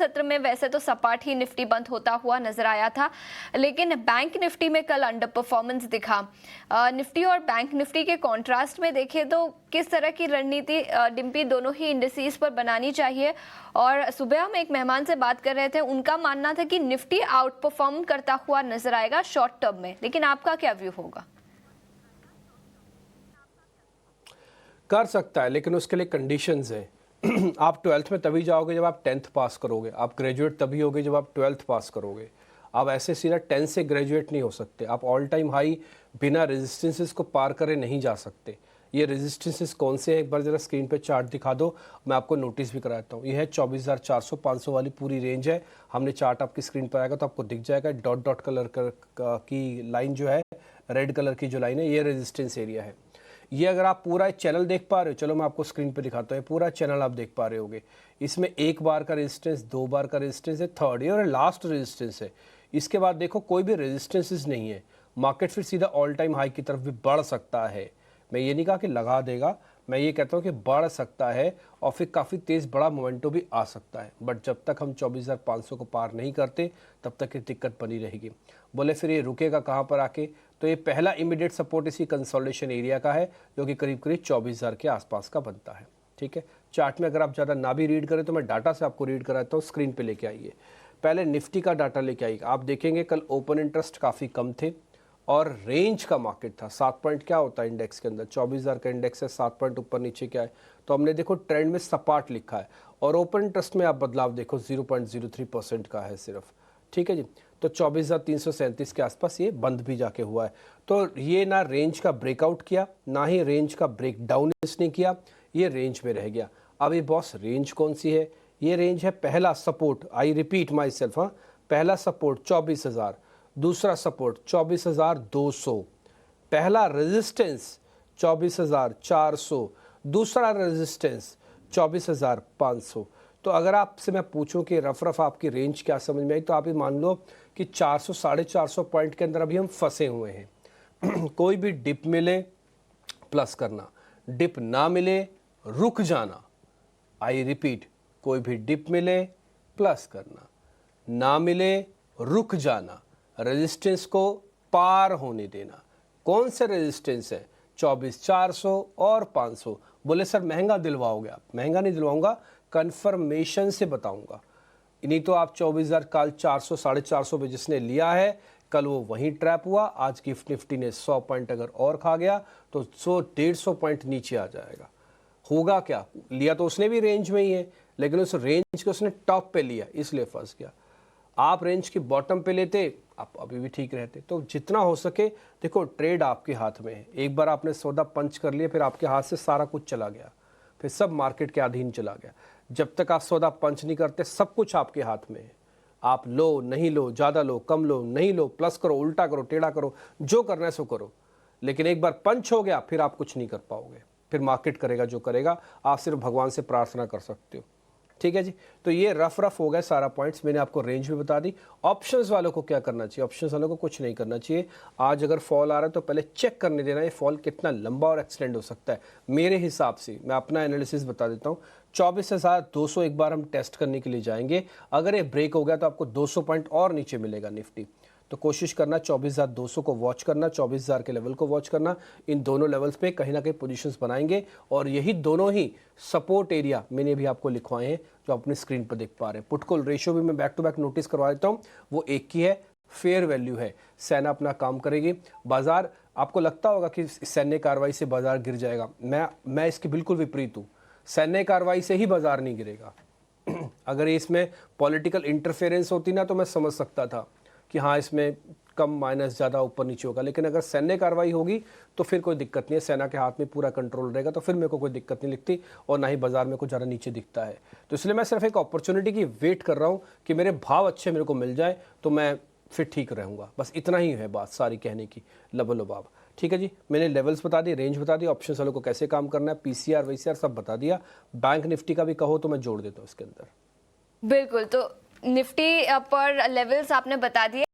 सत्र में वैसे तो सपाट ही निफ्टी बंद होता हुआ नजर आया था, लेकिन बैंक निफ्टी में कल अंडर परफॉर्मेंस दिखा। निफ्टी और बैंक निफ्टी के कॉन्ट्रास्ट में देखें तो किस तरह की रणनीति डिम्पी दोनों ही इंडिसेस पर बनानी चाहिए? और सुबह हम एक मेहमान से बात कर रहे थे, उनका मानना था कि निफ्टी आउट परफॉर्म करता हुआ नजर आएगा शॉर्ट टर्म में, लेकिन आपका क्या व्यू होगा? कर सकता है, लेकिन उसके लिए कंडीशंस हैं। आप 12th में तभी जाओगे जब आप 10th पास करोगे, आप ग्रेजुएट तभी होगे जब आप 12th पास करोगे। आप ऐसे सीधा 10 से ग्रेजुएट नहीं हो सकते। आप ऑल टाइम हाई बिना रेजिस्टेंसेस को पार करे नहीं जा सकते। ये रेजिस्टेंसेस कौन से हैं, एक बार ज़रा स्क्रीन पे चार्ट दिखा दो, मैं आपको नोटिस भी कराता हूँ। ये है 24,400 500 वाली पूरी रेंज है। हमने चार्ट आपकी स्क्रीन पर आएगा तो आपको दिख जाएगा। डॉट डॉट कलर की लाइन जो है, रेड कलर की जो लाइन है, ये रेजिस्टेंस एरिया है। ये अगर आप पूरा चैनल देख पा रहे हो, चलो मैं आपको स्क्रीन पे दिखाता हूँ, पूरा चैनल आप देख पा रहे होगे। इसमें एक बार का रेजिस्टेंस, दो बार का रेजिस्टेंस है, थर्ड ये और लास्ट रेजिस्टेंस है। इसके बाद देखो कोई भी रेजिस्टेंसेस नहीं है। मार्केट फिर सीधा ऑल टाइम हाई की तरफ भी बढ़ सकता है। मैं ये नहीं कहा कि लगा देगा, मैं ये कहता हूँ कि बढ़ सकता है और फिर काफ़ी तेज़ बड़ा मोमेंटो भी आ सकता है। बट जब तक हम 24,500 को पार नहीं करते तब तक ये दिक्कत बनी रहेगी। बोले फिर ये रुकेगा कहाँ पर आके? तो ये पहला इमीडिएट सपोर्ट इसी कंसोलिडेशन एरिया का है, जो कि करीब करीब 24,000 के आसपास का बनता है। ठीक है, चार्ट में अगर आप ज़्यादा ना भी रीड करें तो मैं डाटा से आपको रीड कराता हूँ। स्क्रीन पे लेके आइए, पहले निफ्टी का डाटा लेके आइए। आप देखेंगे कल ओपन इंटरेस्ट काफ़ी कम थे और रेंज का मार्केट था। 7 पॉइंट क्या होता है इंडेक्स के अंदर, 24,000 का इंडेक्स है, 7 पॉइंट ऊपर नीचे क्या है, तो हमने देखो ट्रेंड में सपाट लिखा है। और ओपन इंटरेस्ट में आप बदलाव देखो 0.03% का है सिर्फ। ठीक है जी, तो 24,337 के आसपास ये बंद भी जाके हुआ है। तो ये ना रेंज का ब्रेकआउट किया, ना ही रेंज का ब्रेक डाउन इसने किया, ये रेंज में रह गया। अब ये बॉस रेंज कौन सी है? ये रेंज है पहला support, I repeat my self, हाँ, पहला सपोर्ट 24,000, दूसरा सपोर्ट 24,200, पहला रेजिस्टेंस 24,400, दूसरा रेजिस्टेंस 24,500। तो अगर आपसे मैं पूछूं कि रफ आपकी रेंज क्या समझ में आई, तो आप ये मान लो कि 400 450 पॉइंट के अंदर अभी हम फंसे हुए हैं। कोई भी डिप मिले प्लस करना, डिप ना मिले रुक जाना। आई रिपीट, कोई भी डिप मिले प्लस करना, ना मिले रुक जाना, रेजिस्टेंस को पार होने देना। कौन से रेजिस्टेंस है? 24,400 और 500। बोले सर महंगा दिलवाओगे आप? महंगा नहीं दिलवाऊंगा, कन्फर्मेशन से बताऊंगा। नहीं तो आप 24,000 काल 400 450 पे जिसने लिया है, कल वो वहीं ट्रैप हुआ। आज गिफ्ट निफ्टी ने 100 पॉइंट अगर और खा गया तो 100-150 पॉइंट नीचे आ जाएगा। होगा क्या? लिया तो उसने भी रेंज में ही है, लेकिन उस रेंज को उसने टॉप पे लिया, इसलिए फंस गया। आप रेंज की बॉटम पे लेते, आप अभी भी ठीक रहते। तो जितना हो सके देखो, ट्रेड आपके हाथ में है। एक बार आपने सौदा पंच कर लिया, फिर आपके हाथ से सारा कुछ चला गया, फिर सब मार्केट के अधीन चला गया। जब तक आप सौदा पंच नहीं करते, सब कुछ आपके हाथ में है। आप लो नहीं लो, ज़्यादा लो कम लो, नहीं लो प्लस करो, उल्टा करो, टेढ़ा करो, जो करना है सो करो। लेकिन एक बार पंच हो गया फिर आप कुछ नहीं कर पाओगे, फिर मार्केट करेगा जो करेगा। आप सिर्फ भगवान से प्रार्थना कर सकते हो। ठीक है जी, तो ये रफ हो गए सारा पॉइंट्स। मैंने आपको रेंज भी बता दी। ऑप्शंस वालों को क्या करना चाहिए? ऑप्शंस वालों को कुछ नहीं करना चाहिए। आज अगर फॉल आ रहा है तो पहले चेक करने देना ये फॉल कितना लंबा और एक्सटेंड हो सकता है। मेरे हिसाब से मैं अपना एनालिसिस बता देता हूँ, 24,200 एक बार हम टेस्ट करने के लिए जाएंगे। अगर ये ब्रेक हो गया तो आपको 200 पॉइंट और नीचे मिलेगा निफ्टी। तो कोशिश करना 24,200 को वॉच करना, 24,000 के लेवल को वॉच करना। इन दोनों लेवल्स पे कहीं ना कहीं पोजीशंस बनाएंगे और यही दोनों ही सपोर्ट एरिया मैंने भी आपको लिखवाए हैं जो अपनी स्क्रीन पर देख पा रहे हैं। पुट कॉल रेशियो भी मैं बैक टू बैक नोटिस करवा देता हूँ, वो एक की है, फेयर वैल्यू है। सेना अपना काम करेगी। बाजार, आपको लगता होगा कि सैन्य कार्रवाई से बाजार गिर जाएगा, मैं इसके बिल्कुल विपरीत हूँ। सैन्य कार्रवाई से ही बाजार नहीं गिरेगा। अगर इसमें पॉलिटिकल इंटरफेरेंस होती ना तो मैं समझ सकता था कि हाँ इसमें कम माइनस ज़्यादा ऊपर नीचे होगा, लेकिन अगर सैन्य कार्रवाई होगी तो फिर कोई दिक्कत नहीं है। सेना के हाथ में पूरा कंट्रोल रहेगा, तो फिर मेरे को कोई दिक्कत नहीं लिखती और ना ही बाजार में कुछ ज़्यादा नीचे दिखता है। तो इसलिए मैं सिर्फ एक अपॉर्चुनिटी की वेट कर रहा हूँ कि मेरे भाव अच्छे मेरे को मिल जाए तो मैं फिर ठीक रहूँगा। बस इतना ही है बात सारी कहने की, लबोलबाब। ठीक है जी, मैंने लेवल्स बता दिए, रेंज बता दी, ऑप्शन वालों को कैसे काम करना है, पीसीआर वीसीआर सब बता दिया। बैंक निफ्टी का भी कहो तो मैं जोड़ देता हूँ इसके अंदर। बिल्कुल, तो निफ्टी पर लेवल्स आपने बता दिए।